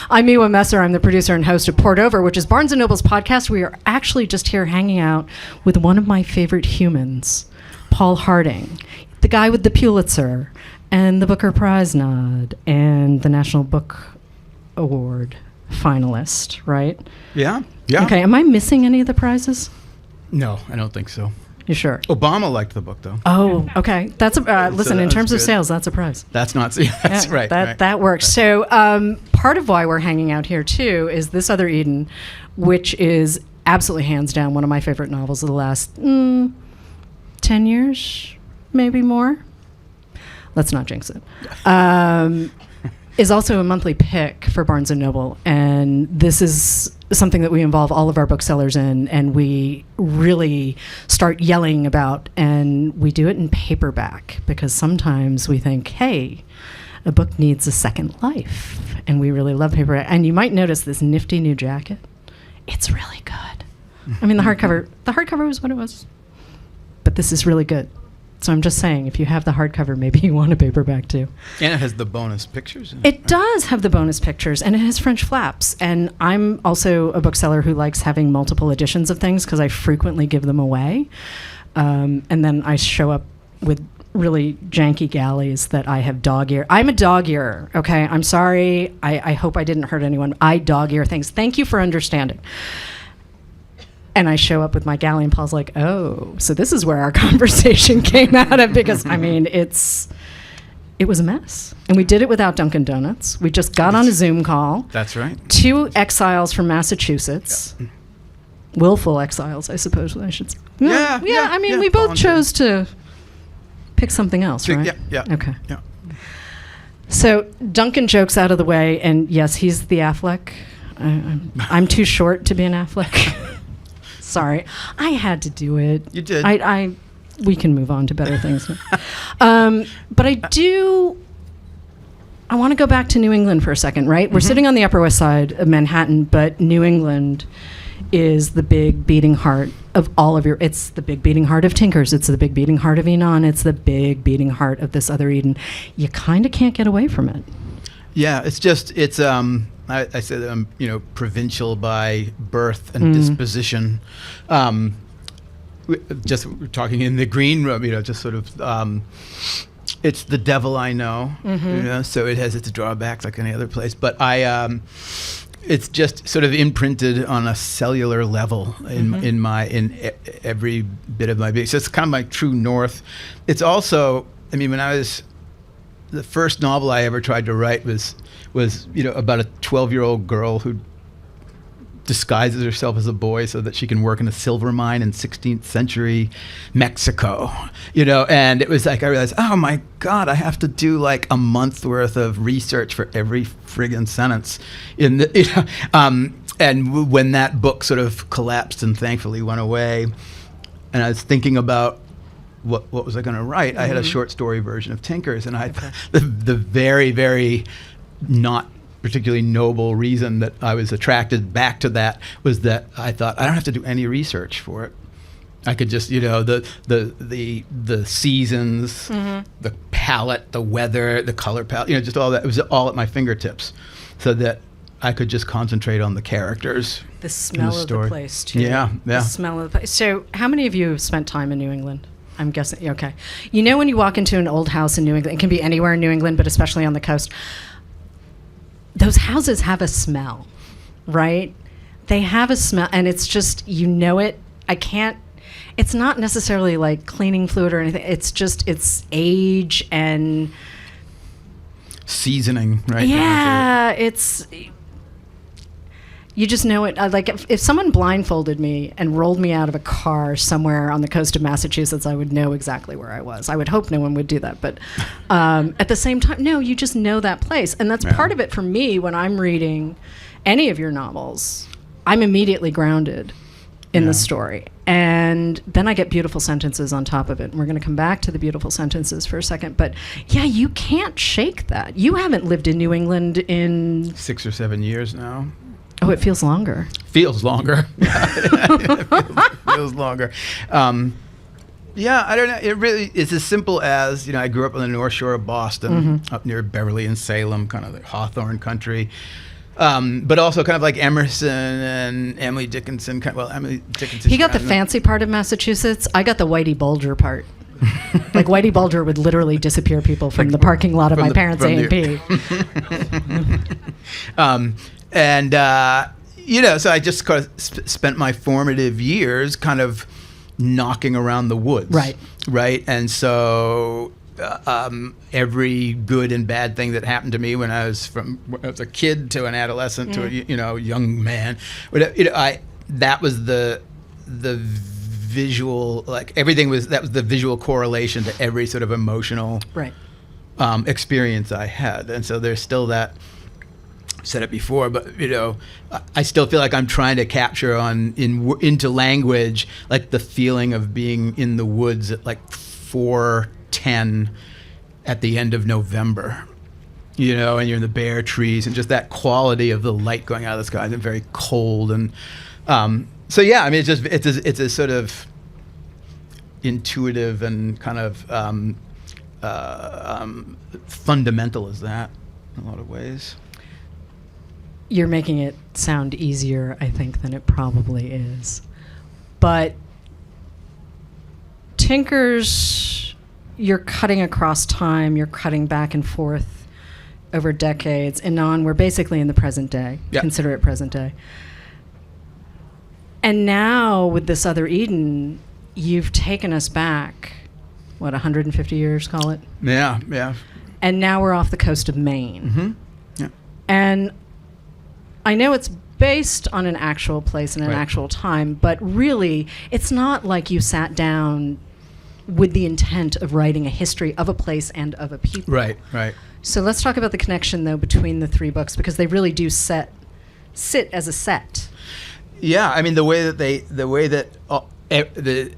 I'm Miwa Messer. I'm the producer and host of Poured Over, which is Barnes & Noble's podcast. We are actually just here hanging out with one of my favorite humans, Paul Harding, the guy with the Pulitzer and the Booker Prize nod and the National Book Award finalist, right? Yeah. Okay, am I missing any of the prizes? No, I don't think so. You sure? Obama liked the book, though. Oh, okay. That's a listen. In terms of good. sales, that's a prize. That's not. That's right. That works. So part of why we're hanging out here too is This Other Eden, which is absolutely hands down one of my favorite novels of the last 10 years, maybe more. Let's not jinx it. Is also a monthly pick for Barnes & Noble, and this is something that we involve all of our booksellers in, and we really start yelling about, and we do it in paperback because sometimes we think, hey, a book needs a second life, and we really love paperback. And you might notice this nifty new jacket. It's really good. I mean, the hardcover was what it was, but this is really good. So I'm just saying, if you have the hardcover, maybe you want a paperback too. And it has the bonus pictures. It does have the bonus pictures, and it has French flaps. And I'm also a bookseller who likes having multiple editions of things because I frequently give them away. And then I show up with really janky galleys that I have dog-ear. I'm a dog-earer, okay? I'm sorry. I hope I didn't hurt anyone. I dog-ear things. Thank you for understanding. And I show up with my galley, and Paul's like, oh, so this is where our conversation came out of, because, I mean, it was a mess. And we did it without Dunkin' Donuts. We just got on a Zoom call. That's right. 2 exiles from Massachusetts. Yeah. Willful exiles, I suppose I should say. Yeah, I mean, we both chose to pick something else, right? Yeah. Okay. Yeah. So Duncan jokes out of the way, and yes, he's the Affleck. I'm too short to be an Affleck. Sorry, I had to do it. You did. We can move on to better things now. But I want to go back to New England for a second, right? We're sitting on the Upper West Side of Manhattan, but New England is the big beating heart of all of it's the big beating heart of Tinkers. It's the big beating heart of Enon. It's the big beating heart of This Other Eden. You kind of can't get away from it. Yeah, I said I'm, provincial by birth and disposition. We're talking in the green room, just sort of, it's the devil I know, so it has its drawbacks like any other place. But it's just sort of imprinted on a cellular level in every bit of my being. So it's kind of my true north. It's also, the first novel I ever tried to write was about a 12-year-old girl who disguises herself as a boy so that she can work in a silver mine in 16th century Mexico, and it was like, I realized, oh my God, I have to do like a month worth of research for every friggin' sentence and when that book sort of collapsed and thankfully went away, and I was thinking about what was I going to write? I had a short story version of Tinkers, and the very, very not particularly noble reason that I was attracted back to that was that I thought I don't have to do any research for it. I could just, the seasons, the palette, the weather, the color palette, just all that. It was all at my fingertips, so that I could just concentrate on the characters. The smell of the place too. Yeah. The smell of the place. So, how many of you have spent time in New England? I'm guessing. Okay. When you walk into an old house in New England, it can be anywhere in New England, but especially on the coast, those houses have a smell, right? They have a smell, and it's just, it. It's not necessarily like cleaning fluid or anything. It's just, it's age and seasoning, right? Yeah, you just know it. Like if someone blindfolded me and rolled me out of a car somewhere on the coast of Massachusetts, I would know exactly where I was. I would hope no one would do that. But at the same time, no, you just know that place. And that's part of it for me when I'm reading any of your novels. I'm immediately grounded in the story. And then I get beautiful sentences on top of it. And we're going to come back to the beautiful sentences for a second. But yeah, you can't shake that. You haven't lived in New England in 6 or 7 years now. Oh, it feels longer. Feels longer. It feels longer. I don't know. It really is as simple as, I grew up on the North Shore of Boston, up near Beverly and Salem, kind of the Hawthorne country. but also kind of like Emerson and Emily Dickinson. Emily Dickinson. He got the fancy part of Massachusetts. I got the Whitey Bulger part. Like Whitey Bulger would literally disappear people from the parking lot of my parents' A&P. So I just kind of spent my formative years kind of knocking around the woods. Right. And so every good and bad thing that happened to me when I was a kid to an adolescent to a young man, that was the visual, like everything was the visual correlation to every sort of emotional experience I had. And so there's still that. Said it before, but I still feel like I'm trying to capture into language like the feeling of being in the woods at like 4:10 at the end of November, and you're in the bare trees and just that quality of the light going out of the sky and very cold and it's a sort of intuitive and kind of fundamental as that in a lot of ways. You're making it sound easier, I think, than it probably is. But Tinkers, you're cutting across time, you're cutting back and forth over decades. And on, we're basically in the present day. Yep. Consider it present day. And now with this other Eden, you've taken us back, 150 years, call it? Yeah. And now we're off the coast of Maine. Mm-hmm. Yeah. And I know it's based on an actual place and an actual time, but really, it's not like you sat down with the intent of writing a history of a place and of a people. Right. So let's talk about the connection, though, between the three books, because they really do sit as a set. Yeah, I mean, the way that the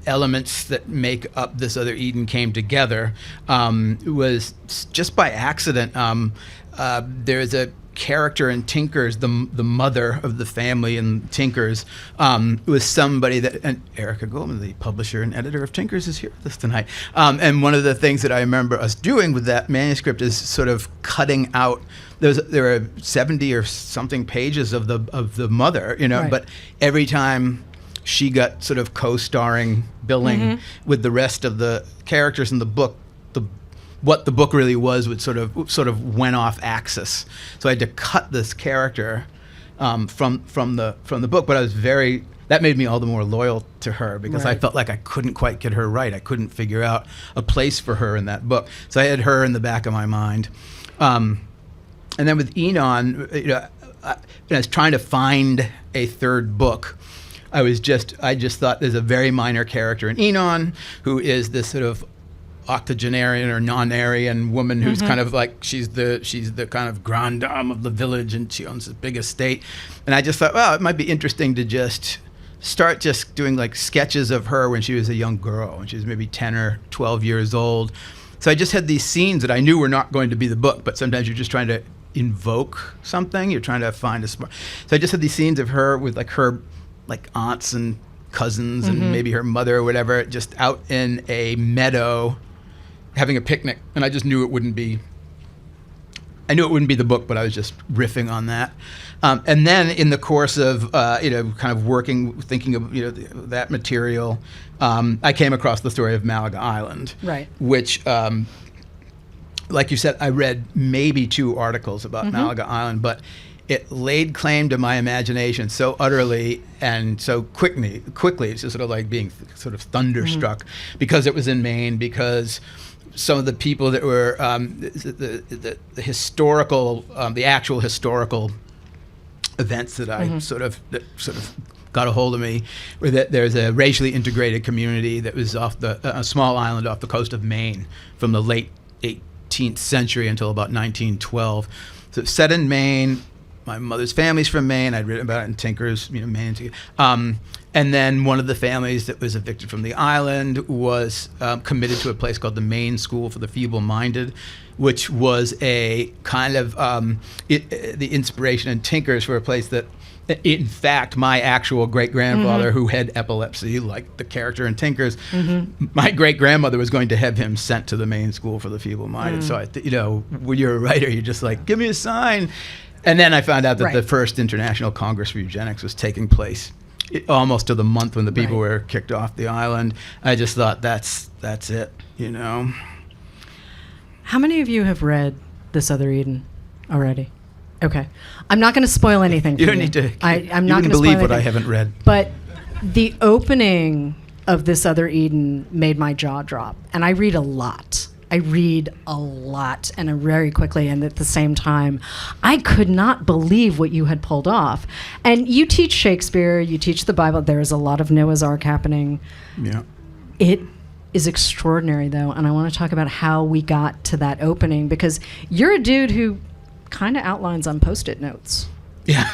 elements that make up this other Eden came together was just by accident. There's a character in Tinkers, the mother of the family in Tinkers, was somebody that, and Erica Goldman, the publisher and editor of Tinkers, is here with us tonight. And one of the things that I remember us doing with that manuscript is sort of cutting out. There are 70 or something pages of the mother, but every time she got sort of co-starring billing with the rest of the characters in the book, what the book really was would sort of went off axis. So I had to cut this character from the book, but that made me all the more loyal to her because I felt like I couldn't quite get her right. I couldn't figure out a place for her in that book. So I had her in the back of my mind. And then with Enon, I was trying to find a third book. I just thought there's a very minor character in Enon who is this sort of octogenarian or non-Aryan woman who's kind of like she's the kind of grande dame of the village and she owns this big estate. And I just thought, well, it might be interesting to just start just doing like sketches of her when she was a young girl, when she was maybe 10 or 12 years old. So I just had these scenes that I knew were not going to be the book, but sometimes you're just trying to invoke something. You're trying to find so I just had these scenes of her with like her like aunts and cousins and maybe her mother or whatever, just out in a meadow having a picnic, and I just knew it wouldn't be the book, but I was just riffing on that. And then in the course of kind of thinking of that material, I came across the story of Malaga Island, which, like you said, I read maybe 2 articles about Malaga Island, but it laid claim to my imagination so utterly and so quickly. It's just sort of like being sort of thunderstruck because it was in Maine, because some of the people that were the historical, the actual historical events that I sort of got a hold of me were that there's a racially integrated community that was off a small island off the coast of Maine from the late 18th century until about 1912. So it's set in Maine. My mother's family's from Maine. I'd written about it in Tinkers, Maine. And then one of the families that was evicted from the island was committed to a place called the Maine School for the Feeble-Minded, which was a kind of the inspiration in Tinkers for a place that, in fact, my actual great-grandfather, who had epilepsy, like the character in Tinkers, my great-grandmother was going to have him sent to the Maine School for the Feeble-Minded. So, when you're a writer, you're just like, give me a sign. And then I found out that Right. the first International Congress for Eugenics was taking place almost to the month when the people Right. were kicked off the island. I just thought that's it, you know. How many of you have read This Other Eden already? Okay. I'm not going to spoil anything for You you. don't need to. I'm you not going wouldn't to believe spoil what I anything. haven't read. But the opening of This Other Eden made my jaw drop. And I read a lot. And very quickly, and at the same time, I could not believe what you had pulled off. And you teach Shakespeare, you teach the Bible. There is a lot of Noah's Ark happening. Yeah. It is extraordinary, though, and I want to talk about how we got to that opening, because you're a dude who kind of outlines on Post-it notes. Yeah,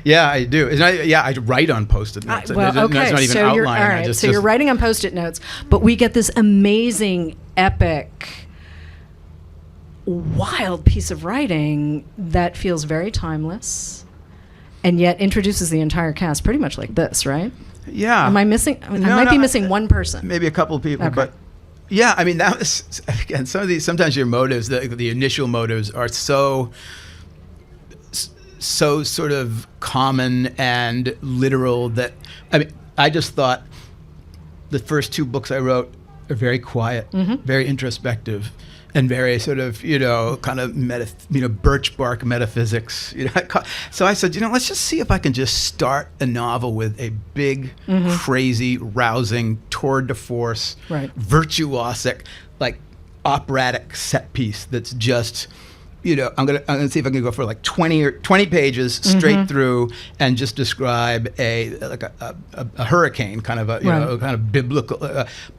yeah, I do. I write on Post-it notes. Well, It's okay, not even so you're all outlining. right. So you're writing on Post-it notes, but we get this amazing, epic, wild piece of writing that feels very timeless, and yet introduces the entire cast pretty much like this, right? Yeah. Am I missing? I might be missing one person. Maybe a couple of people, Okay. but yeah, I mean, that was, again, some of these, sometimes your motives, the initial motives are so sort of common and literal that, I mean, I just thought the first two books I wrote are very quiet, very introspective, and very sort of, kind of birch bark metaphysics. So I said, let's just see if I can just start a novel with a big, crazy, rousing, tour de force, Right. virtuosic, like operatic set piece that's just, I'm gonna see if I can go for like 20 pages straight through and just describe a hurricane, kind of kind of biblical,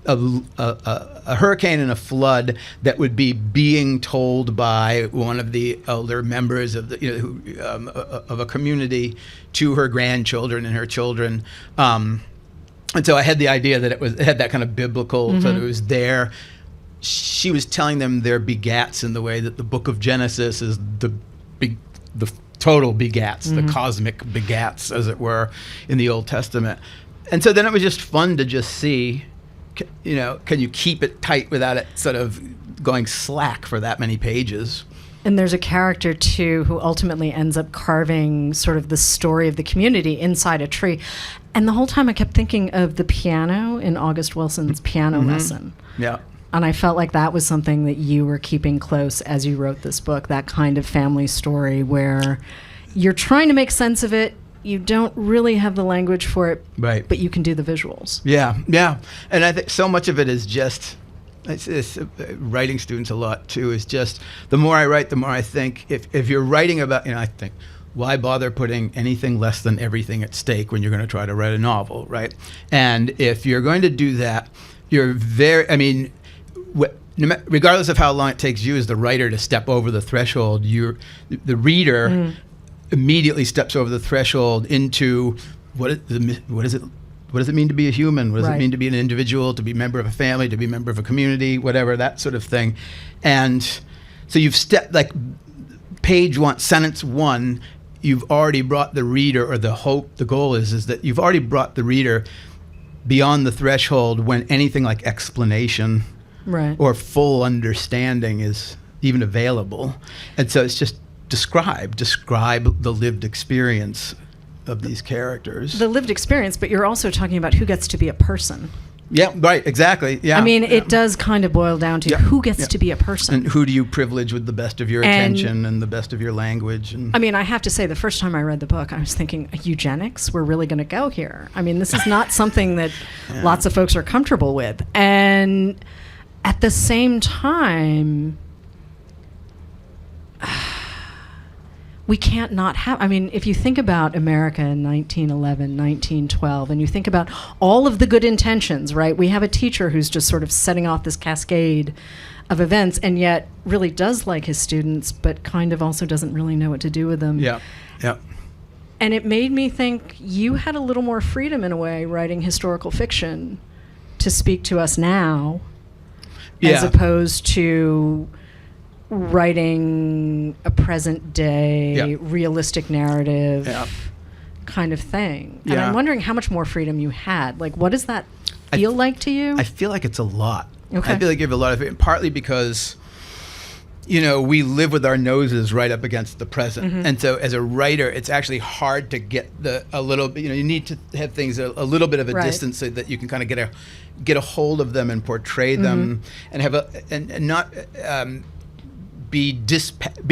a hurricane and a flood that would be being told by one of the elder members of the of a community to her grandchildren and her children. And so I had the idea that it had that kind of biblical, so that it was there. She was telling them their begats in the way that the book of Genesis is the total begats, the cosmic begats, as it were, in the Old Testament. And so then it was just fun to just see, can you keep it tight without it sort of going slack for that many pages? And there's a character, too, who ultimately ends up carving sort of the story of the community inside a tree. And the whole time I kept thinking of the piano in August Wilson's piano lesson. Yeah. And I felt like that was something that you were keeping close as you wrote this book, that kind of family story where you're trying to make sense of it. You don't really have the language for it, Right. but you can do the visuals. Yeah, yeah. And I think so much of it is just, it's writing students a lot too, is just the more I write, the more I think, if you're writing about, I think, why bother putting anything less than everything at stake when you're going to try to write a novel, right? And if you're going to do that, you're regardless of how long it takes you as the writer to step over the threshold, the reader immediately steps over the threshold into what does it mean to be a human? What does it mean to be an individual, to be a member of a family, to be a member of a community, whatever, that sort of thing. And so you've stepped, like page one, sentence one, you've already brought the reader, or the goal is that you've already brought the reader beyond the threshold when anything like explanation or full understanding is even available. And so it's just describe the lived experience of these characters. The lived experience, but you're also talking about who gets to be a person. Yeah, right, exactly. Yeah. I mean, it does kind of boil down to who gets to be a person. And who do you privilege with the best of your attention and the best of your language? And I mean, I have to say, the first time I read the book, I was thinking, eugenics? We're really going to go here. I mean, this is not something that lots of folks are comfortable with. And at the same time, we can't not have, I mean, if you think about America in 1911, 1912, and you think about all of the good intentions, right? We have a teacher who's just sort of setting off this cascade of events, and yet really does like his students, but kind of also doesn't really know what to do with them. Yeah, yeah. And it made me think you had a little more freedom in a way writing historical fiction to speak to us now, as opposed to writing a present day realistic narrative kind of thing. And I'm wondering how much more freedom you had. Like, what does that feel like to you? I feel like it's a lot. Okay. I feel like you have a lot of it, partly because we live with our noses right up against the present. And so as a writer, it's actually hard to get a little bit, you need to have things a little bit of a distance so that you can kind of get a hold of them and portray them and have and not be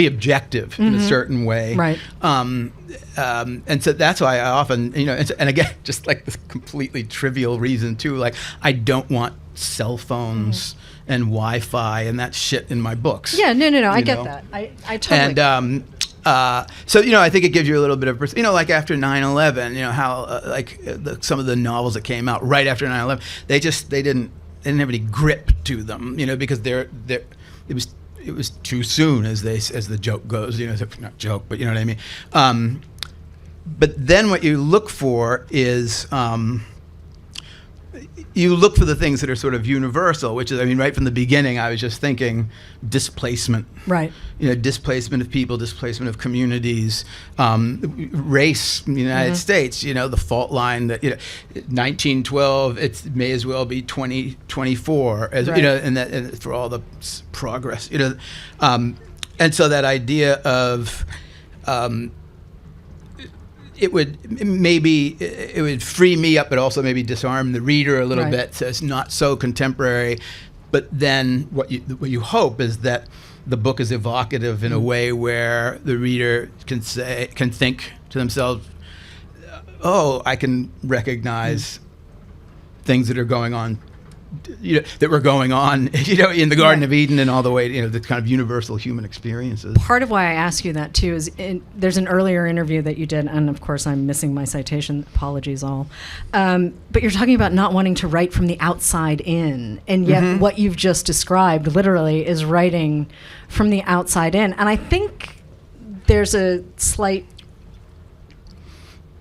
objective in a certain way. Right. And so that's why I often, and again, just like this completely trivial reason too, like I don't want cell phones and Wi-Fi and that shit in my books. Yeah, no. I get that. I totally. And so I think it gives you a little bit of like after 9/11, how some of the novels that came out right after 9/11, they didn't have any grip to them, because it was too soon, as the joke goes, not joke, but you know what I mean. But then what you look for is you look for the things that are sort of universal, which is, right from the beginning, I was just thinking displacement. Right. Displacement of people, displacement of communities, race in the United States, the fault line that, 1912, it may as well be 2024, as, and for all the progress, and so that idea of, it would free me up, but also maybe disarm the reader a little bit, so it's not so contemporary. But then what you hope is that the book is evocative in a way where the reader can think to themselves, "Oh, I can recognize things that are going on." That were going on, in the Garden of Eden and all the way, the kind of universal human experiences. Part of why I ask you that too is there's an earlier interview that you did, and of course I'm missing my citation. Apologies, all. But you're talking about not wanting to write from the outside in, and yet what you've just described literally is writing from the outside in. And I think there's a slight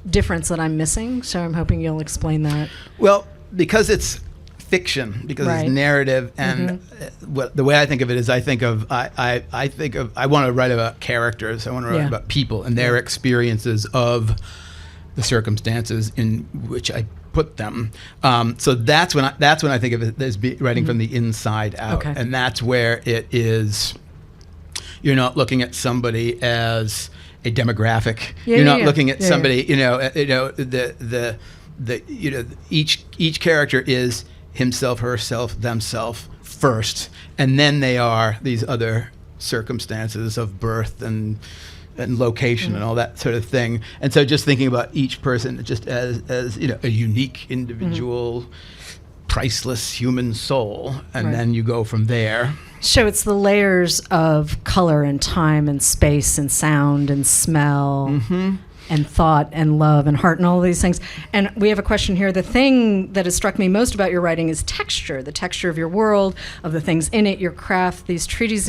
difference that I'm missing. So I'm hoping you'll explain that. Well, because it's fiction, because it's narrative, and the way I think of it is I want to write about characters. I want to write about people and their experiences of the circumstances in which I put them. So that's when I think of it as writing from the inside out, and that's where it is. You're not looking at somebody as a demographic. You're not looking at somebody. Each character is himself, herself, themself first, and then they are these other circumstances of birth and location and all that sort of thing. And so just thinking about each person just as a unique individual, priceless human soul, and then you go from there. So it's the layers of color and time and space and sound and smell and thought and love and heart and all of these things. And we have a question here. The thing that has struck me most about your writing is texture, the texture of your world, of the things in it, your craft, these treaties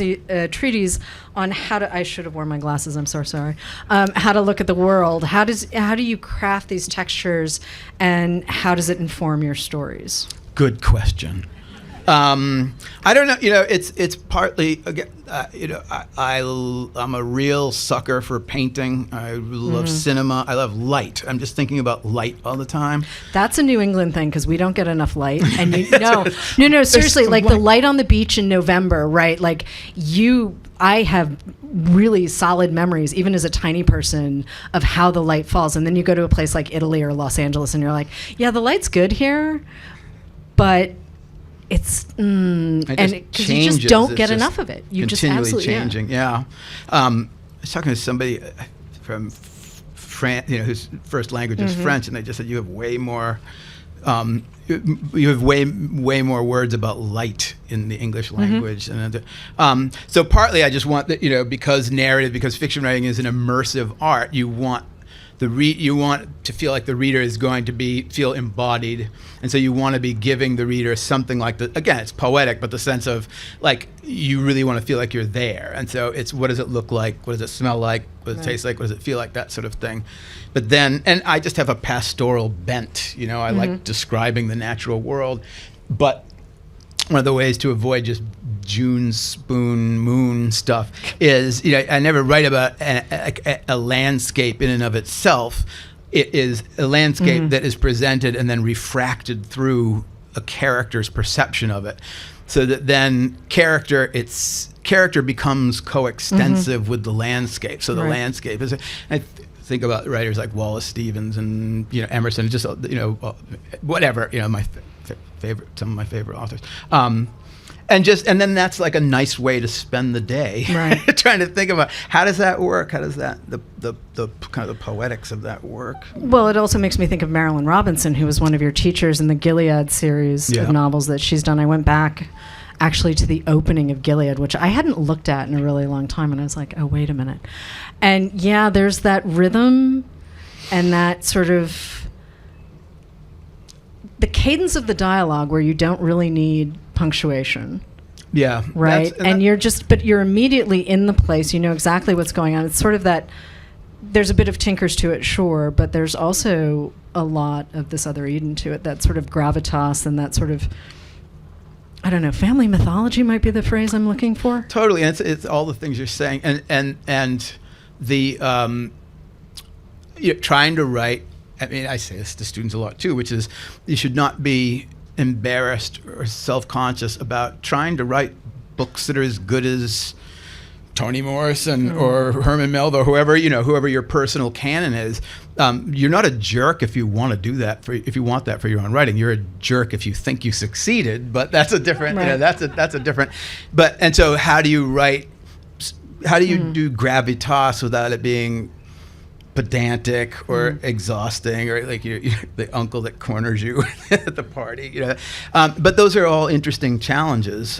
on how to, I should have worn my glasses, I'm so sorry, how to look at the world. How do you craft these textures, and how does it inform your stories? Good question. I don't know. It's partly again. I'm a real sucker for painting. I love cinema. I love light. I'm just thinking about light all the time. That's a New England thing because we don't get enough light. And no, seriously, like the light on the beach in November, right? Like I have really solid memories, even as a tiny person, of how the light falls. And then you go to a place like Italy or Los Angeles, and you're like, yeah, the light's good here, but it's because you just don't get enough of it. You just absolutely changing. Yeah. I was talking to somebody from France, whose first language is French, and they just said you have way more. You have way more words about light in the English language, and so partly I just want that because fiction writing is an immersive art. You want you want to feel like the reader is going to feel embodied, and so you want to be giving the reader something like again, it's poetic, but the sense of like you really want to feel like you're there. And so it's, what does it look like? What does it smell like? What does it taste like? What does it feel like? That sort of thing. But then, and I just have a pastoral bent. I like describing the natural world, but one of the ways to avoid just June spoon moon stuff is, I never write about a landscape in and of itself. It is a landscape that is presented and then refracted through a character's perception of it. so that then character becomes coextensive with the landscape. So the Right. landscape is. Think about writers like Wallace Stevens and Emerson, just whatever, my favorite, some of my favorite authors. And then that's like a nice way to spend the day, Right. trying to think about how does that work? How does that the kind of the poetics of that work? Well, it also makes me think of Marilyn Robinson, who was one of your teachers in the Gilead series Yeah. of novels that she's done. I went back actually to the opening of Gilead, which I hadn't looked at in a really long time, and I was like, oh, wait a minute. And yeah, there's that rhythm and that sort of the cadence of the dialogue where you don't really need punctuation. Yeah. Right. And you're immediately in the place. You know exactly what's going on. It's sort of that, there's a bit of Tinkers to it, sure, but there's also a lot of this other Eden to it, that sort of gravitas and that sort of, I don't know, family mythology might be the phrase I'm looking for. Totally. And it's all the things you're saying. And the, trying to write, I mean, I say this to students a lot too, which is you should not be embarrassed or self-conscious about trying to write books that are as good as Toni Morrison or Herman Melville, whoever your personal canon is. You're not a jerk if you want to do that if you want that for your own writing. You're a jerk if you think you succeeded, but that's a different. Right. That's a different. And so how do you write? How do you do gravitas without it being pedantic or exhausting, or like you're the uncle that corners you at the party, but those are all interesting challenges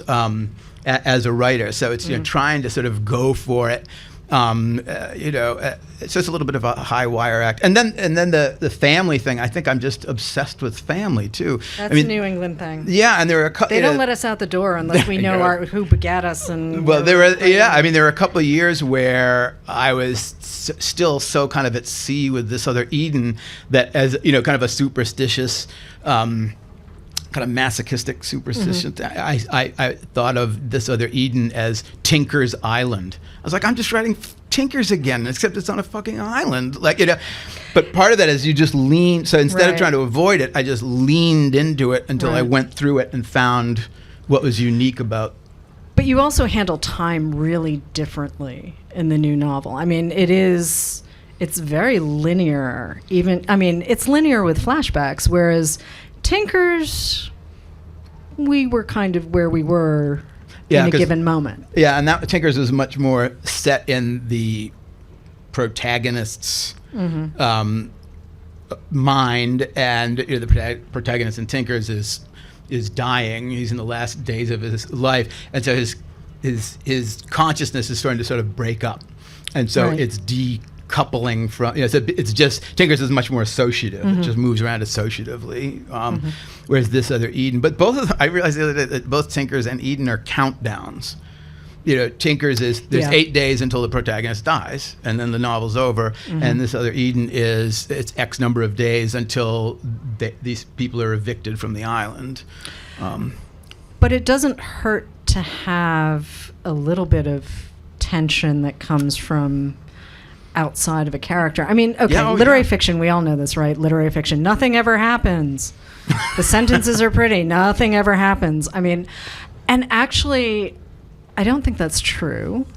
as a writer. So it's trying to sort of go for it. It's just a little bit of a high wire act, and then the family thing. I think I'm just obsessed with family too. That's a New England thing. Yeah, and there are they don't let us out the door unless we know who begat us. And well, there were a couple of years where I was still so kind of at sea with this other Eden that, as kind of a superstitious. Kind of masochistic superstition. I thought of this other Eden as Tinker's Island. I was like, I'm just writing Tinkers again, except it's on a fucking island. But part of that is you just lean. So instead of trying to avoid it, I just leaned into it until I went through it and found what was unique about. But you also handle time really differently in the new novel. I mean, it's very linear. It's linear with flashbacks, whereas Tinkers, we were kind of where we were in a given moment. Yeah, and that Tinkers is much more set in the protagonist's mind, and the protagonist in Tinkers is dying. He's in the last days of his life, and so his consciousness is starting to sort of break up, and so it's decoupling from. It's just Tinkers is much more associative. It just moves around associatively, whereas this other Eden. But both of them, I realized the other day that both Tinkers and Eden are countdowns. Tinkers is there's 8 days until the protagonist dies, and then the novel's over. And this other Eden it's X number of days until these people are evicted from the island. But it doesn't hurt to have a little bit of tension that comes from outside of a character. I mean, literary fiction, we all know this, right? Literary fiction, nothing ever happens. The sentences are pretty, nothing ever happens. I mean, and actually, I don't think that's true.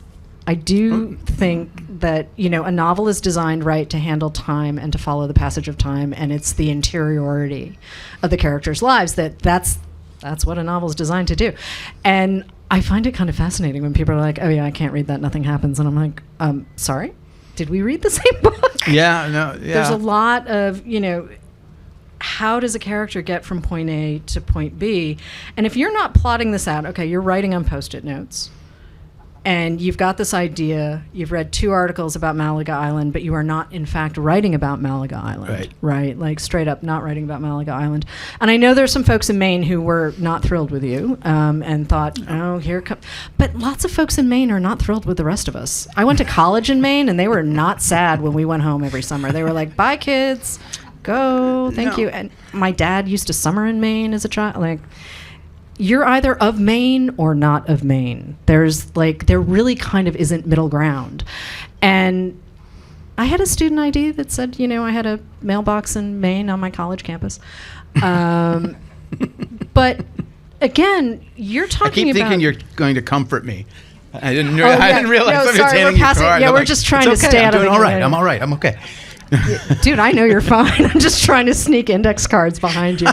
I do think that, a novel is designed to handle time and to follow the passage of time, and it's the interiority of the characters' lives that's what a novel is designed to do. And I find it kind of fascinating when people are like, oh yeah, I can't read that, nothing happens. And I'm like, sorry? Did we read the same book? Yeah, no, yeah. There's a lot of, how does a character get from point A to point B? And if you're not plotting this out, you're writing on Post-it notes, and you've got this idea, you've read 2 articles about Malaga Island, but you are not, in fact, writing about Malaga Island. Right? Like, straight up not writing about Malaga Island. And I know there's some folks in Maine who were not thrilled with you and thought, oh, here comes... But lots of folks in Maine are not thrilled with the rest of us. I went to college in Maine, and they were not sad when we went home every summer. They were like, bye, kids. Go. Thank you. And my dad used to summer in Maine as a child. You're either of Maine or not of Maine. There really kind of isn't middle ground. And I had a student ID that said, I had a mailbox in Maine on my college campus. But again, you're I talking keep about. thinking you're going to comfort me. I didn't. Oh, I yeah. didn't realize No, I was sorry, handing we're you passing- cards. yeah, I'm we're like, just trying "It's to okay, stay I'm out of doing the all right. game." I'm all right. I'm okay. Dude, I know you're fine. I'm just trying to sneak index cards behind you.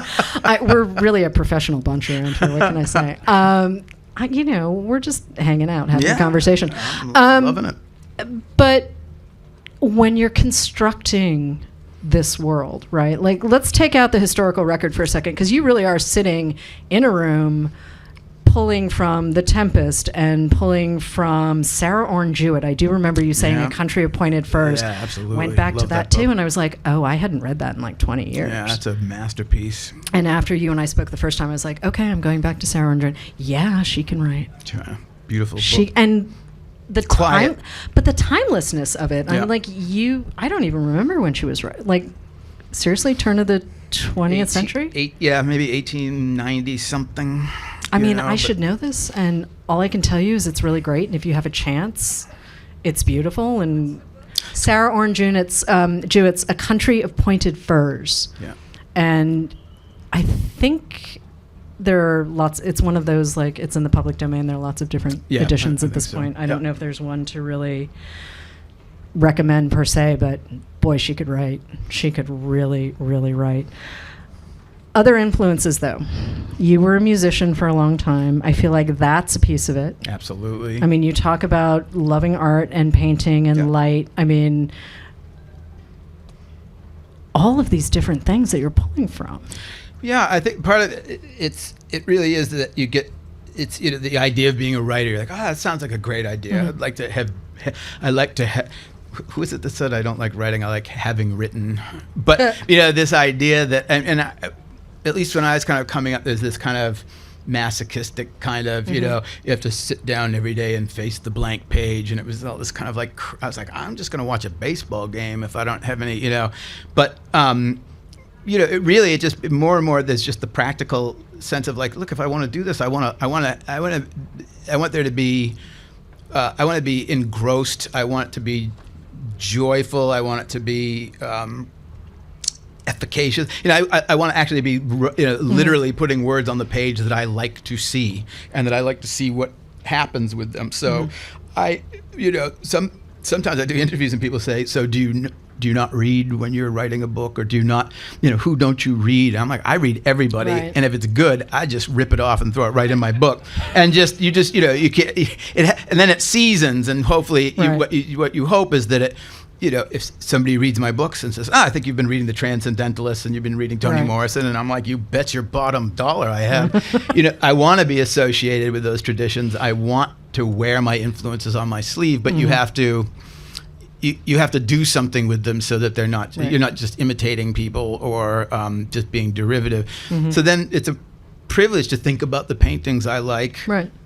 We're really a professional bunch around here. What can I say? We're just hanging out, having a conversation. I'm loving it. But when you're constructing this world, right? Like, let's take out the historical record for a second, because you really are sitting in a room pulling from The Tempest and pulling from Sarah Orne Jewett. I do remember you saying A Country Appointed First. Yeah, absolutely. Went back to Love that that too, book. and I was like, oh, I hadn't read that in like 20 years. Yeah, that's a masterpiece. And after you and I spoke the first time, I was like, okay, I'm going back to Sarah Orne Jewett. Yeah, she can write. Yeah, beautiful She book. and the Quiet. but the timelessness of it. Yeah. I'm like, I don't even remember when she was like, seriously, turn of the 20th century. Maybe 1890 something. I mean, I should know this, and all I can tell you is it's really great. And if you have a chance, it's beautiful. And Sarah Orne Jewett's A Country of Pointed Firs. Yeah. And I think there are lots. It's one of those, like, it's in the public domain. There are lots of different editions I at this think so. point. I don't know if there's one to really recommend per se, but boy, she could write. She could really, really write. Other influences, though. You were a musician for a long time. I feel like that's a piece of it. Absolutely. I mean, you talk about loving art and painting and light. I mean, all of these different things that you're pulling from. Yeah, I think part of it really is that you get the idea of being a writer. You're like, that sounds like a great idea. Mm-hmm. I like to have. Who is it that said I don't like writing? I like having written. But this idea that at least when I was kind of coming up, there's this kind of masochistic kind of, you have to sit down every day and face the blank page. And it was all this kind of like, I was like, I'm just going to watch a baseball game if I don't have any, But, it really, it just more and more, there's just the practical sense of like, look, if I want to do this, I want there to be, I want to be engrossed. I want it to be joyful. I want it to be efficacious. I want to actually be literally putting words on the page that I like to see, and that I like to see what happens with them. So sometimes I do interviews and people say, so do you not read when you're writing a book, or do you not, who don't you read? I'm like, I read everybody, and if it's good, I just rip it off and throw it right in my book. And you can't, and then it seasons, and hopefully what you hope is that it, if somebody reads my books and says, I think you've been reading The Transcendentalists and you've been reading Toni Morrison, and I'm like, you bet your bottom dollar I have. I want to be associated with those traditions. I want to wear my influences on my sleeve, but you have to do something with them so that they're not, you're not just imitating people or just being derivative. So then it's a privilege to think about the paintings I like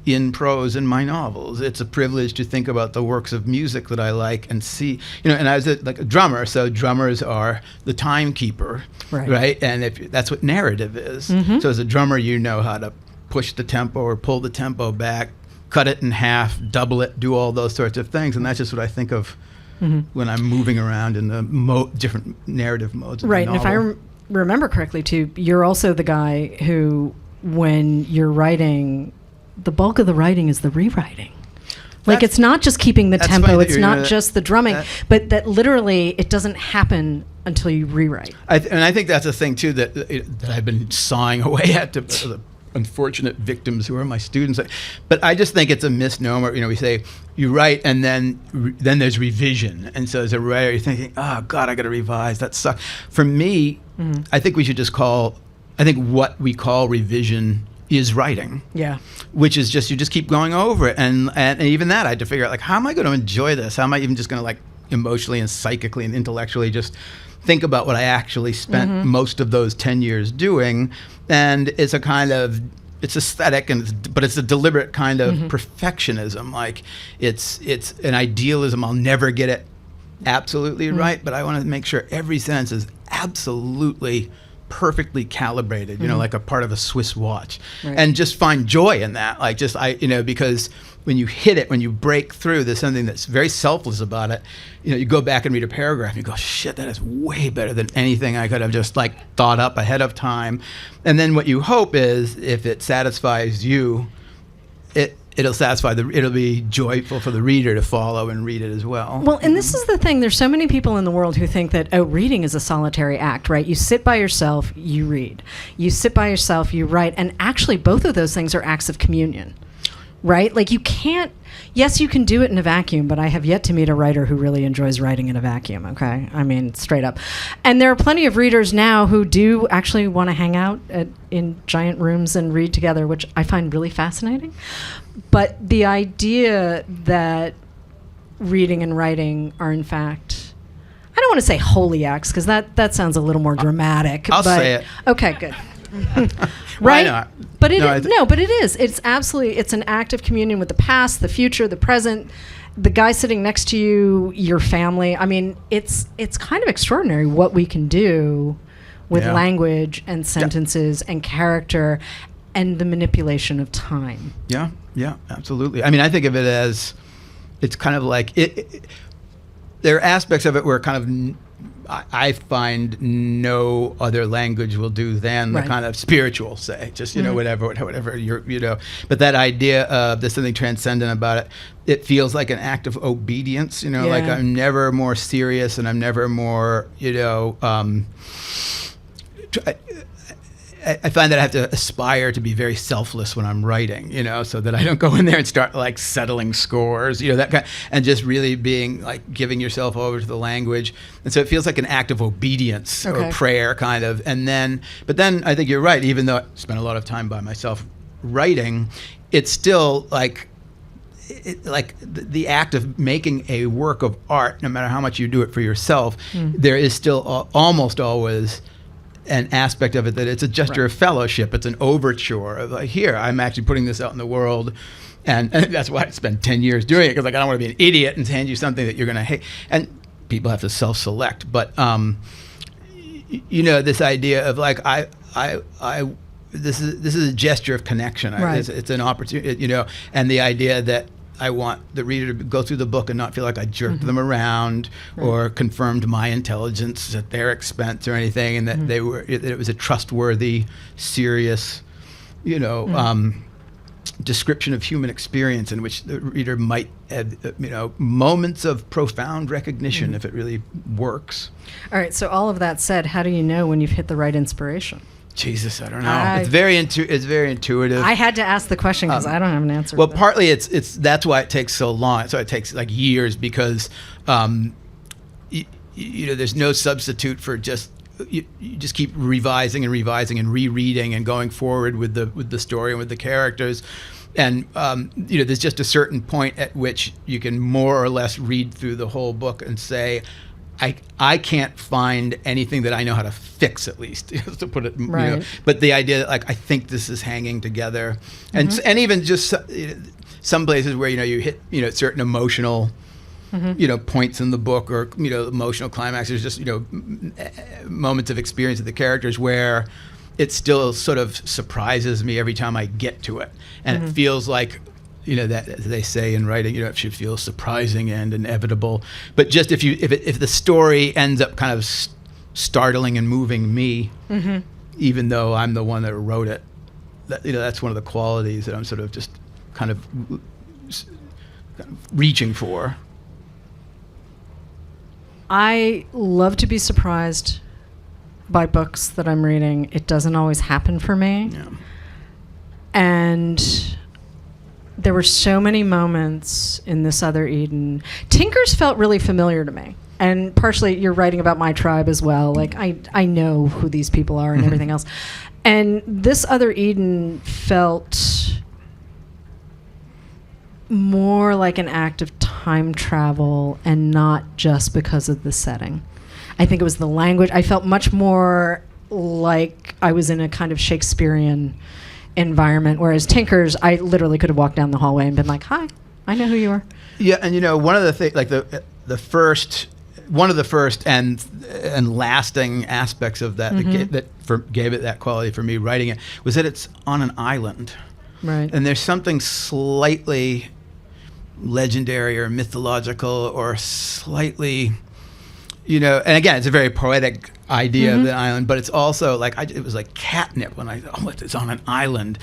in prose in my novels. It's a privilege to think about the works of music that I like and see, and I was like a drummer, so drummers are the timekeeper, right? And that's what narrative is. So as a drummer, you know how to push the tempo or pull the tempo back, cut it in half, double it, do all those sorts of things. And that's just what I think of when I'm moving around in the different narrative modes of the And if I remember correctly, too, you're also the guy who, when you're writing, the bulk of the writing is the rewriting. Like, it's not just keeping the tempo, it's not just the drumming, but that literally it doesn't happen until you rewrite. And I think that's a thing, too, that I've been sawing away at to the unfortunate victims who are my students. But I just think it's a misnomer. We say you write and then there's revision. And so as a writer, you're thinking, oh, God, I got to revise. That sucks. For me, I think we should just what we call revision is writing. Yeah. Which is just, you just keep going over it. And even that, I had to figure out, like, how am I going to enjoy this? How am I even just going to, like, emotionally and psychically and intellectually just think about what I actually spent most of those 10 years doing? And it's a kind of, it's aesthetic, but it's a deliberate kind of perfectionism. Like, it's an idealism. I'll never get it absolutely right, but I want to make sure every sentence is absolutely perfectly calibrated, you know, like a part of a Swiss watch, Right. and just find joy in that. Like just, because when you hit it, when you break through, there's something that's very selfless about it. You know, you go back and read a paragraph and you go, shit, that is way better than anything I could have just like thought up ahead of time. And then what you hope is if it satisfies you, it'll be joyful for the reader to follow and read it as well. Well, and this is the thing. There's so many people in the world who think that, reading is a solitary act, right? You sit by yourself, you read. You sit by yourself, you write. And actually, both of those things are acts of communion, right? Like you can't, yes, you can do it in a vacuum, but I have yet to meet a writer who really enjoys writing in a vacuum, okay? I mean, straight up. And there are plenty of readers now who do actually want to hang out in giant rooms and read together, which I find really fascinating. But the idea that reading and writing are, in fact, I don't want to say holy acts, because that sounds a little more dramatic. I'll say it. Okay, good. Why Right? not? But but it is. It's absolutely, it's an act of communion with the past, the future, the present, the guy sitting next to you, your family. I mean, it's kind of extraordinary what we can do with language and sentences and character and the manipulation of time. Yeah, absolutely. I mean, I think of it as, it's kind of like, there are aspects of it where kind of, I find no other language will do than the kind of spiritual, say, just, whatever you're, but that idea of there's something transcendent about it, it feels like an act of obedience, like I'm never more serious and I'm never more, I find that I have to aspire to be very selfless when I'm writing, so that I don't go in there and start like settling scores, that kind, and just really being like giving yourself over to the language. And so it feels like an act of obedience or prayer kind of. But then I think you're right, even though I spent a lot of time by myself writing, it's still like, the act of making a work of art, no matter how much you do it for yourself, there is still almost always an aspect of it that it's a gesture of fellowship. It's an overture of like, here, I'm actually putting this out in the world. And that's why I spent 10 years doing it, because like, I don't want to be an idiot and hand you something that you're going to hate. And people have to self-select. But, this idea of like, this is a gesture of connection. It's an opportunity, and the idea that I want the reader to go through the book and not feel like I jerked them around or confirmed my intelligence at their expense or anything, and that that it was a trustworthy, serious, description of human experience in which the reader might have, moments of profound recognition if it really works. All right. So all of that said, how do you know when you've hit the right inspiration? Jesus, I don't know. It's very intuitive. I had to ask the question because I don't have an answer. Well, partly it's that's why it takes so long. So it takes like years because, there's no substitute for just you just keep revising and rereading and going forward with the story and with the characters. And there's just a certain point at which you can more or less read through the whole book and say, I can't find anything that I know how to fix, at least, to put it. Right. But the idea that like I think this is hanging together, and even just some places where you hit certain emotional points in the book or emotional climaxes, just moments of experience of the characters where it still sort of surprises me every time I get to it, and it feels like. That as they say in writing, it should feel surprising and inevitable. But just if the story ends up kind of startling and moving me, even though I'm the one that wrote it, that's one of the qualities that I'm sort of just kind of reaching for. I love to be surprised by books that I'm reading. It doesn't always happen for me. Yeah. And there were so many moments in This Other Eden. Tinkers felt really familiar to me. And partially you're writing about my tribe as well. Like I know who these people are and everything else. And This Other Eden felt more like an act of time travel and not just because of the setting. I think it was the language. I felt much more like I was in a kind of Shakespearean environment, whereas Tinkers, I literally could have walked down the hallway and been like, hi, I know who you are. Yeah, and one of the things, like the first one of the first and lasting aspects of that gave it that quality for me writing it was that it's on an island, Right. and there's something slightly legendary or mythological or slightly, and again, it's a very poetic idea of the island, but it's also like it was like catnip when I thought, it's on an island.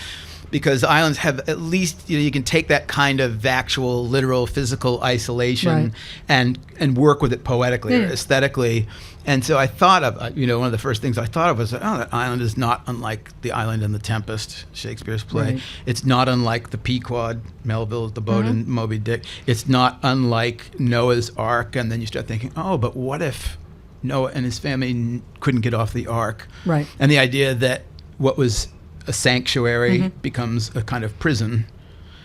Because islands have at least, you can take that kind of actual, literal, physical isolation and work with it poetically or aesthetically. And so I thought of, one of the first things I thought of was, that island is not unlike the island in The Tempest, Shakespeare's play. Right. It's not unlike the Pequod, Melville's The Boat and Moby Dick. It's not unlike Noah's Ark. And then you start thinking, but what if Noah and his family couldn't get off the Ark? Right. And the idea that what was a sanctuary becomes a kind of prison,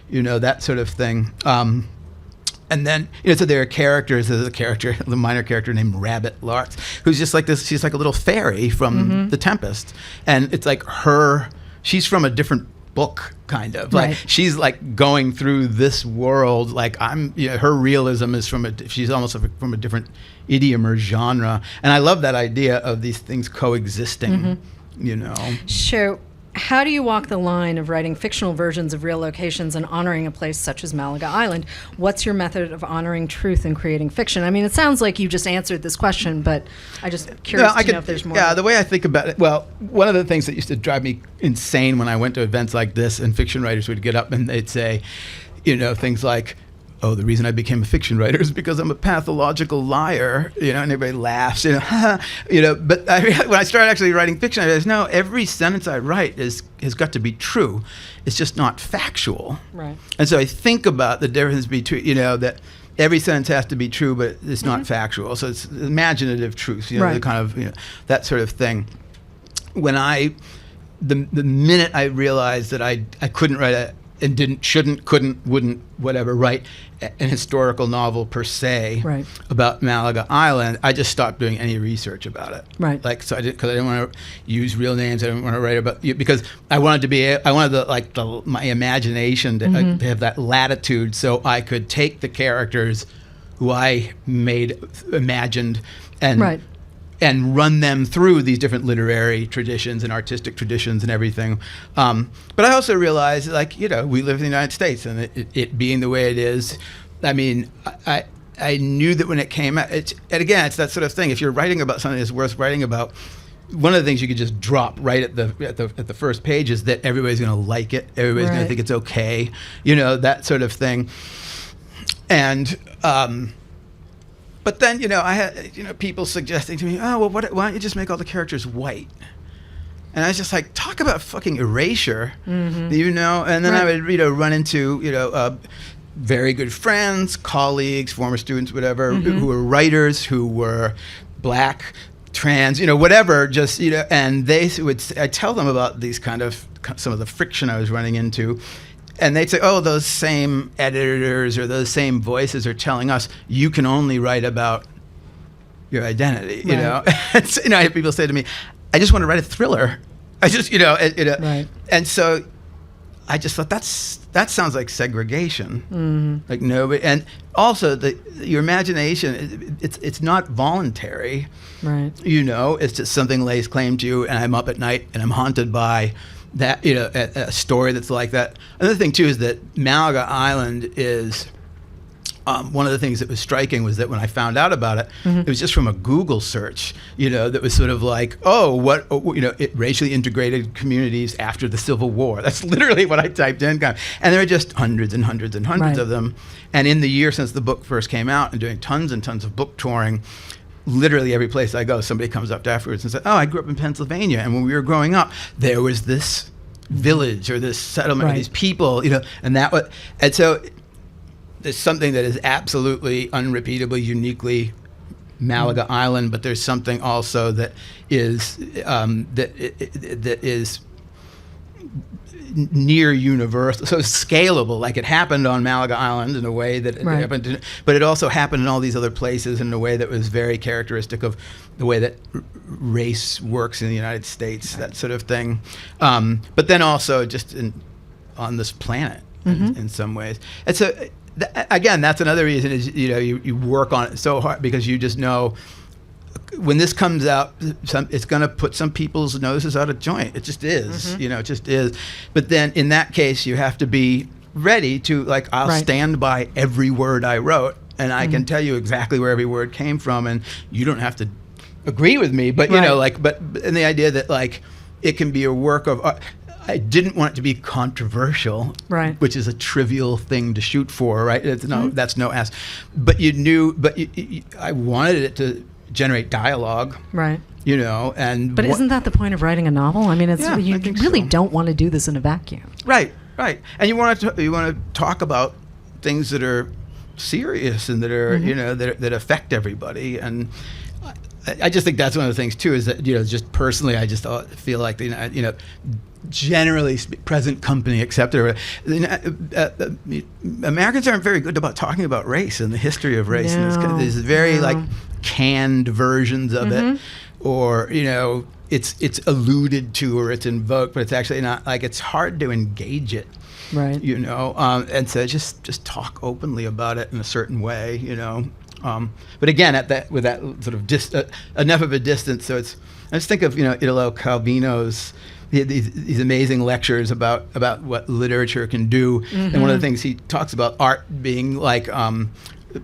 that sort of thing. And then, so there are characters. There's the minor character named Rabbit Larks, who's just like this. She's like a little fairy from The Tempest. And it's like she's from a different book, kind of. Like, she's like going through this world. Like, her realism is she's almost from a different idiom or genre. And I love that idea of these things coexisting, So, how do you walk the line of writing fictional versions of real locations and honoring a place such as Malaga Island? What's your method of honoring truth in creating fiction? I mean, it sounds like you just answered this question, but I just curious to know if there's more. Yeah, the way I think about it, well, one of the things that used to drive me insane when I went to events like this, and fiction writers would get up and they'd say, things like, the reason I became a fiction writer is because I'm a pathological liar, and everybody laughs, but when I started actually writing fiction, I realized, no, every sentence I write has got to be true. It's just not factual. Right. And so I think about the difference between, that every sentence has to be true, but it's not factual. So it's imaginative truth, the kind of, that sort of thing. When the minute I realized that I couldn't write and couldn't, wouldn't, whatever, write an historical novel per se about Malaga Island, I just stopped doing any research about it. Right. Like, so because I didn't want to use real names. I didn't want to write about because I wanted my imagination to have that latitude, so I could take the characters who I imagined, and run them through these different literary traditions and artistic traditions and everything. But I also realized, we live in the United States, and it being the way it is, I mean, I knew that when it came out, and again, it's that sort of thing. If you're writing about something that's worth writing about, one of the things you could just drop right at the first page is that everybody's going to like it. Everybody's going to think it's okay, that sort of thing. And but then, I had, people suggesting to me, why don't you just make all the characters white? And I was just like, talk about fucking erasure, And then I would, run into, very good friends, colleagues, former students, whatever, who were writers, who were black, trans, whatever, just, and I tell them about these some of the friction I was running into. And they'd say, those same editors or those same voices are telling us you can only write about your identity, And, I have people say to me, I just want to write a thriller. I just, And so I just thought that sounds like segregation. Like nobody, and also your imagination, it's not voluntary. Right. It's just something lays claim to you, and I'm up at night and I'm haunted by that, a story that's like that. Another thing too is that Malaga Island is one of the things that was striking was that when I found out about it, it was just from a Google search, that was sort of like, racially integrated communities after the Civil War. That's literally what I typed in, and there are just hundreds and hundreds and hundreds of them. And in the year since the book first came out, and doing tons and tons of book touring, literally every place I go, somebody comes up afterwards and says, I grew up in Pennsylvania, and when we were growing up, there was this village or this settlement, or these people, and so there's something that is absolutely unrepeatable, uniquely Malaga Island, but there's something also that is that is near universal, so scalable. Like, it happened on Malaga Island in a way that it happened, but it also happened in all these other places in a way that was very characteristic of the way that race works in the United States, that sort of thing. But then also just on this planet in some ways. And so again, that's another reason is, you work on it so hard because you just know when this comes out, it's going to put some people's noses out of joint. It just is, it just is. But then in that case, you have to be ready to, like, I'll stand by every word I wrote, and I can tell you exactly where every word came from, and you don't have to agree with me. But, and the idea that, like, it can be a work of I didn't want it to be controversial, which is a trivial thing to shoot for, right? That's no ass. But you knew, I wanted it to generate dialogue, right? And isn't that the point of writing a novel? I mean, you really don't want to do this in a vacuum, right? And you want to talk about things that are serious and that are that affect everybody. And I just think that's one of the things too, is that just personally, I just feel like generally present company accepted. Americans aren't very good about talking about race and the history of race. No, and there's very like canned versions of it, or it's alluded to or it's invoked, but it's actually not. Like, it's hard to engage it, right? And so just talk openly about it in a certain way, But again, with that sort of enough of a distance, so I just think of Italo Calvino's these amazing lectures about what literature can do, and one of the things he talks about art being like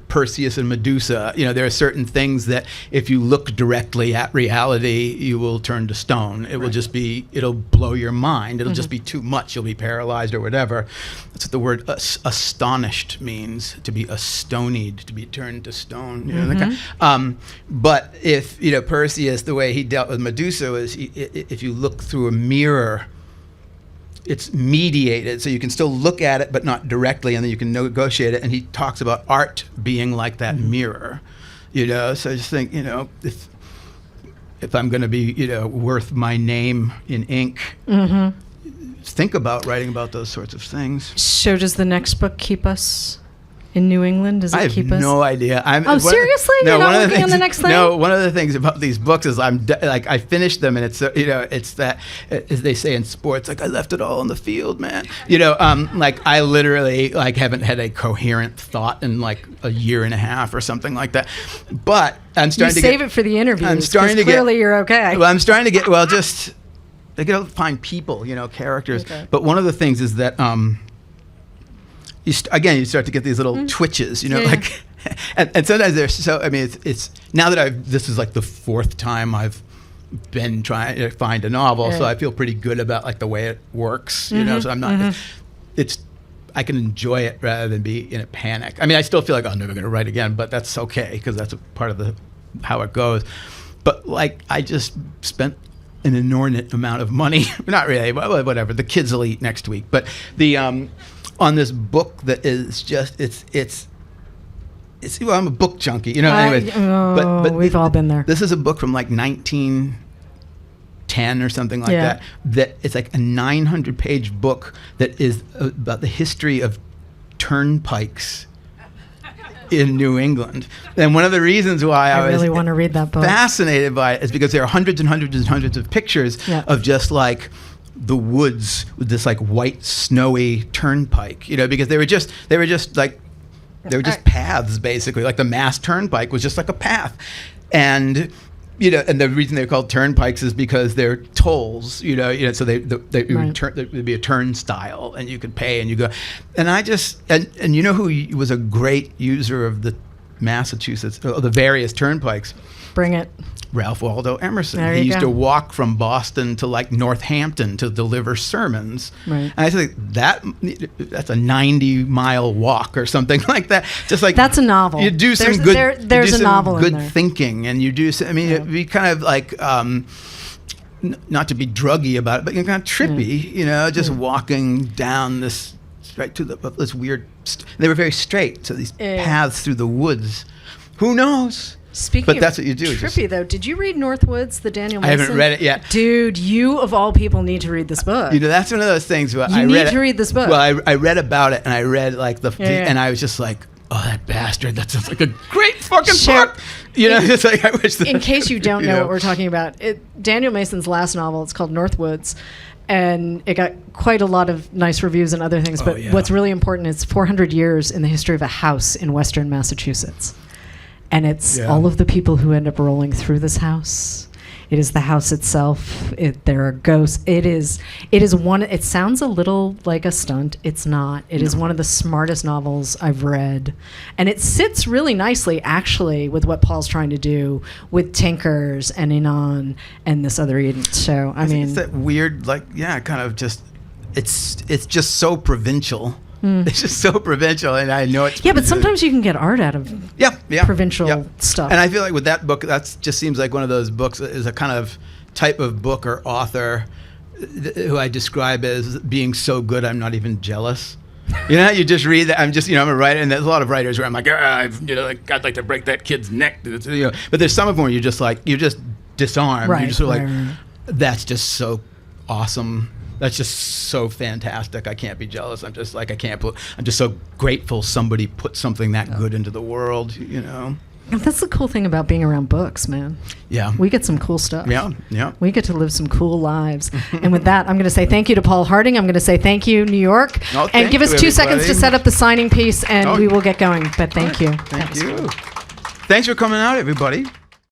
Perseus and Medusa. There are certain things that if you look directly at reality, you will turn to stone. It will just it'll blow your mind. It'll just be too much. You'll be paralyzed or whatever. That's what the word astonished means, to be astonied, to be turned to stone. But if, Perseus, the way he dealt with Medusa was, if you look through a mirror, it's mediated, so you can still look at it, but not directly, and then you can negotiate it. And he talks about art being like that mirror, So I just think, if I'm going to be, worth my name in ink, think about writing about those sorts of things. So does the next book keep us in New England? Does it keep us? I have no idea. Seriously? You're not working on the next thing? No, one of the things about these books is I finished them, and it's it's that, as they say in sports, like, I left it all on the field, man. Like, I literally haven't had a coherent thought in like a year and a half or something like that. But I'm starting to save it for the interviews. I'm starting to clearly you're okay. Well, I'm starting to get just they got to find people, characters. Okay. But one of the things is that you start to get these little twitches, and sometimes they're so. I mean, it's now that this is like the fourth time I've been trying to find a novel, so I feel pretty good about like the way it works, So I'm not. I can enjoy it rather than be in a panic. I mean, I still feel like I'm never going to write again, but that's okay because that's a part of how it goes. But like, I just spent an inordinate amount of money. Not really, but whatever. The kids will eat next week, but the. On this book that is just well, I'm a book junkie, Anyway, but we've all been there. This is a book from like 1910 or something like that. That it's like a 900-page book that is about the history of turnpikes in New England. And one of the reasons why I really want to read that book, fascinated by it, is because there are hundreds and hundreds and hundreds of pictures of just like the woods with this like white snowy turnpike, because they were just paths, basically. Like the Mass Turnpike was just like a path, and and the reason they're called turnpikes is because they're tolls, so there'd be a turnstile and you could pay and you go, and I just and who was a great user of the Massachusetts, the various turnpikes. Bring it. Ralph Waldo Emerson. He used to walk from Boston to like Northampton to deliver sermons. Right. And I think that's a 90-mile walk or something like that. Just like that's a novel. You do some good. There's a novel good in there. Thinking, and you do. I mean, it'd be kind of like. Not to be druggy about it, but kind of trippy. Just walking down this right to this weird. They were very straight, so these paths through the woods. Who knows? But that's what you do. Trippy though. Did you read Northwoods, the Daniel Mason? I haven't read it yet. Dude, you of all people need to read this book. That's one of those things where you need to read this book. Well, I read about it, and I read like and I was just like, oh, that bastard! That sounds like a great fucking book. You know, it's like I wish that. In case you don't know know. what we're talking about, Daniel Mason's last novel, it's called Northwoods, and it got quite a lot of nice reviews and other things. But yeah. what's really important is 400 years in the history of a house in Western Massachusetts. And it's all of the people who end up rolling through this house. It is the house itself. There are ghosts. It is one. It sounds a little like a stunt. It's not. It is one of the smartest novels I've read, and it sits really nicely, actually, with what Paul's trying to do with Tinkers and Inan and this other Eden. So I mean, it's that weird, like, kind of just. It's just so provincial. It's just so provincial, and I know it's. Yeah, but sometimes you can get art out of provincial stuff. And I feel like with that book, that just seems like one of those books that is a kind of type of book or author who I describe as being so good I'm not even jealous. You know, you just read that. I'm a writer, and there's a lot of writers where I'm like, I'd like to break that kid's neck. You know, but there's some of them where you're just disarmed. Right, you're just sort of right. That's just so awesome. That's just so fantastic. I can't be jealous. I'm just like, I'm just so grateful somebody put something that good into the world, you know? That's the cool thing about being around books, man. Yeah. We get some cool stuff. Yeah. We get to live some cool lives. And with that, I'm going to say thank you to Paul Harding. I'm going to say thank you, New York. Oh, and give us 2 seconds to set up the signing piece, and we will get going. But thank you. Thank you. Thanks for coming out, everybody.